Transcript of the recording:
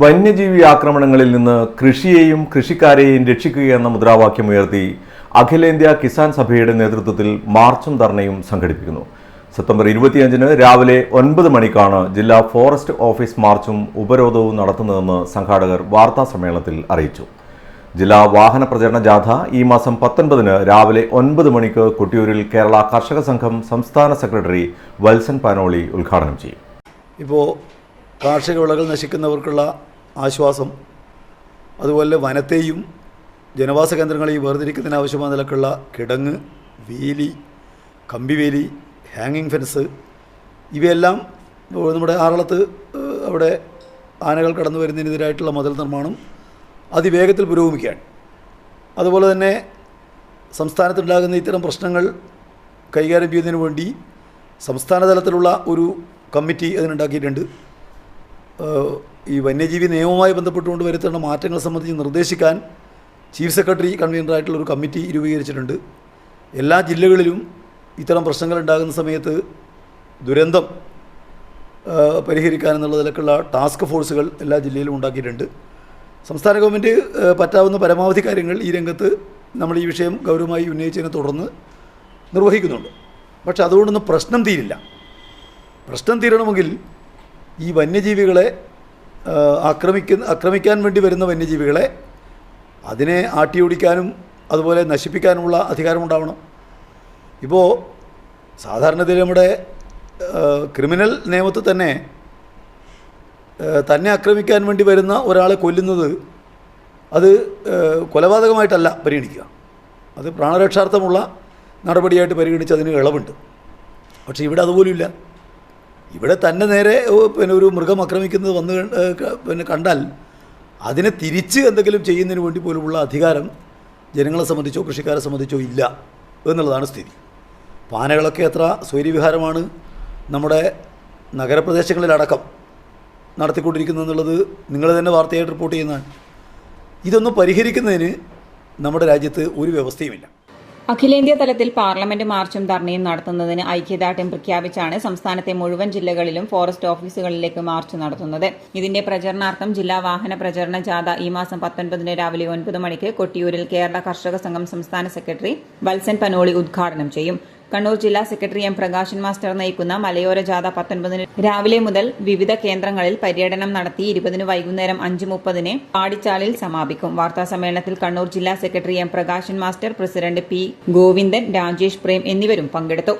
വന്യജീവി ആക്രമണങ്ങളിൽ നിന്ന് കൃഷിയെയും കൃഷിക്കാരെയും രക്ഷിക്കുകയെന്ന മുദ്രാവാക്യമുയർത്തി അഖിലേന്ത്യാ കിസാൻ സഭയുടെ നേതൃത്വത്തിൽ മാർച്ചും ധർണയും സംഘടിപ്പിക്കുന്നു. സെപ്റ്റംബർ 25-ന് രാവിലെ 9 മണിക്കാണ് ജില്ലാ ഫോറസ്റ്റ് ഓഫീസ് മാർച്ചും ഉപരോധവും നടത്തുന്നതെന്ന് സംഘാടകർ വാർത്താസമ്മേളനത്തിൽ അറിയിച്ചു. ജില്ലാ വാഹന പ്രചരണ ജാഥ ഈ മാസം 19-ന് രാവിലെ 9 മണിക്ക് കൊട്ടിയൂരിൽ കേരള കർഷക സംഘം സംസ്ഥാന സെക്രട്ടറി വത്സൻ പനോളി ഉദ്ഘാടനം ചെയ്യും. ഇപ്പോൾ കാർഷിക വിളകൾ നശിക്കുന്നവർക്കുള്ള ആശ്വാസം, അതുപോലെ വനത്തെയും ജനവാസ കേന്ദ്രങ്ങളെയും വേർതിരിക്കുന്നതിനാവശ്യമായ നിലക്കുള്ള കിടങ്ങ്, വേലി, കമ്പിവേലി, ഹാങ്ങിങ് ഫെൻസ്, ഇവയെല്ലാം നമ്മുടെ ആറളത്ത് അവിടെ ആനകൾ കടന്നു വരുന്നതിനെതിരായിട്ടുള്ള മതിൽ നിർമ്മാണം അതിവേഗത്തിൽ പുരോഗമിക്കുകയാണ്. അതുപോലെ തന്നെ സംസ്ഥാനത്തുണ്ടാകുന്ന ഇത്തരം പ്രശ്നങ്ങൾ കൈകാര്യം ചെയ്യുന്നതിന് വേണ്ടി സംസ്ഥാന തലത്തിലുള്ള ഒരു കമ്മിറ്റി അതിനുണ്ടാക്കിയിട്ടുണ്ട്. ഈ വന്യജീവി നിയമവുമായി ബന്ധപ്പെട്ടുകൊണ്ട് വരുത്തേണ്ട മാറ്റങ്ങൾ സംബന്ധിച്ച് നിർദ്ദേശിക്കാൻ ചീഫ് സെക്രട്ടറി കൺവീനറായിട്ടുള്ള ഒരു കമ്മിറ്റി രൂപീകരിച്ചിട്ടുണ്ട്. എല്ലാ ജില്ലകളിലും ഇത്തരം പ്രശ്നങ്ങൾ ഉണ്ടാകുന്ന സമയത്ത് ദുരന്തം പരിഹരിക്കാൻ എന്നുള്ള നിലക്കുള്ള ടാസ്ക് ഫോഴ്സുകൾ എല്ലാ ജില്ലയിലും ഉണ്ടാക്കിയിട്ടുണ്ട്. സംസ്ഥാന ഗവൺമെൻറ് പറ്റാവുന്ന പരമാവധി കാര്യങ്ങൾ ഈ രംഗത്ത് നമ്മൾ ഈ വിഷയം ഗൗരവമായി ഉന്നയിച്ചതിനെ തുടർന്ന് നിർവഹിക്കുന്നുണ്ട്. പക്ഷെ അതുകൊണ്ടൊന്നും പ്രശ്നം തീരില്ല. പ്രശ്നം തീരണമെങ്കിൽ ഈ വന്യജീവികളെ ആക്രമിക്കാൻ വേണ്ടി വരുന്ന വന്യജീവികളെ അതിനെ ആട്ടിയോടിക്കാനും അതുപോലെ നശിപ്പിക്കാനുമുള്ള അധികാരമുണ്ടാവണം. ഇപ്പോൾ സാധാരണത്തിൽ നമ്മുടെ ക്രിമിനൽ നിയമത്തിൽ തന്നെ ആക്രമിക്കാൻ വേണ്ടി വരുന്ന ഒരാളെ കൊല്ലുന്നത് അത് കൊലപാതകമായിട്ടല്ല പരിഗണിക്കുക, അത് പ്രാണരക്ഷാർത്ഥമുള്ള നടപടിയായിട്ട് പരിഗണിച്ച് അതിന് ഇളവുണ്ട്. പക്ഷേ ഇവിടെ അതുപോലുമില്ല. ഇവിടെ തന്നെ നേരെ ഒരു മൃഗം ആക്രമിക്കുന്നത് കണ്ടാൽ അതിനെ തിരിച്ച് എന്തെങ്കിലും ചെയ്യുന്നതിന് വേണ്ടി പോലുമുള്ള അധികാരം ജനങ്ങളെ സംബന്ധിച്ചോ കൃഷിക്കാരെ സംബന്ധിച്ചോ ഇല്ല എന്നുള്ളതാണ് സ്ഥിതി. ആനകളൊക്കെ എത്ര സ്വൈര്യവിഹാരമാണ് നമ്മുടെ നഗരപ്രദേശങ്ങളിലടക്കം നടത്തിക്കൊണ്ടിരിക്കുന്നത് എന്നുള്ളത് നിങ്ങൾ തന്നെ വാർത്തയായിട്ട് റിപ്പോർട്ട് ചെയ്യുന്നതാണ്. ഇതൊന്നും പരിഹരിക്കുന്നതിന് നമ്മുടെ രാജ്യത്ത് ഒരു വ്യവസ്ഥയുമില്ല. അഖിലേന്ത്യാ തലത്തിൽ പാർലമെന്റ് മാർച്ചും ധർണയും നടത്തുന്നതിന് ഐക്യദാർഢ്യം പ്രഖ്യാപിച്ചാണ് സംസ്ഥാനത്തെ മുഴുവൻ ജില്ലകളിലും ഫോറസ്റ്റ് ഓഫീസുകളിലേക്ക് മാർച്ച് നടത്തുന്നത്. ഇതിന്റെ പ്രചരണാർത്ഥം ജില്ലാ വാഹന പ്രചരണ ജാഥ ഈ മാസം 19-ന് രാവിലെ 9 മണിക്ക് കൊട്ടിയൂരിൽ കേരള കർഷക സംഘം സംസ്ഥാന സെക്രട്ടറി വത്സൻ പനോളി ഉദ്ഘാടനം ചെയ്യും. കണ്ണൂർ ജില്ലാ സെക്രട്ടറി എം പ്രകാശൻ മാസ്റ്റർ നയിക്കുന്ന മലയോര ജാഥ 19-ന് രാവിലെ മുതൽ വിവിധ കേന്ദ്രങ്ങളിൽ പര്യടനം നടത്തി 20-ന് വൈകുന്നേരം 5:30-ന് പാടിച്ചാലിൽ സമാപിക്കും. വാർത്താസമ്മേളനത്തിൽ കണ്ണൂർ ജില്ലാ secretary M Prakashan master, president P Govindan, Rajesh Prem എന്നിവരും പങ്കെടുത്തു.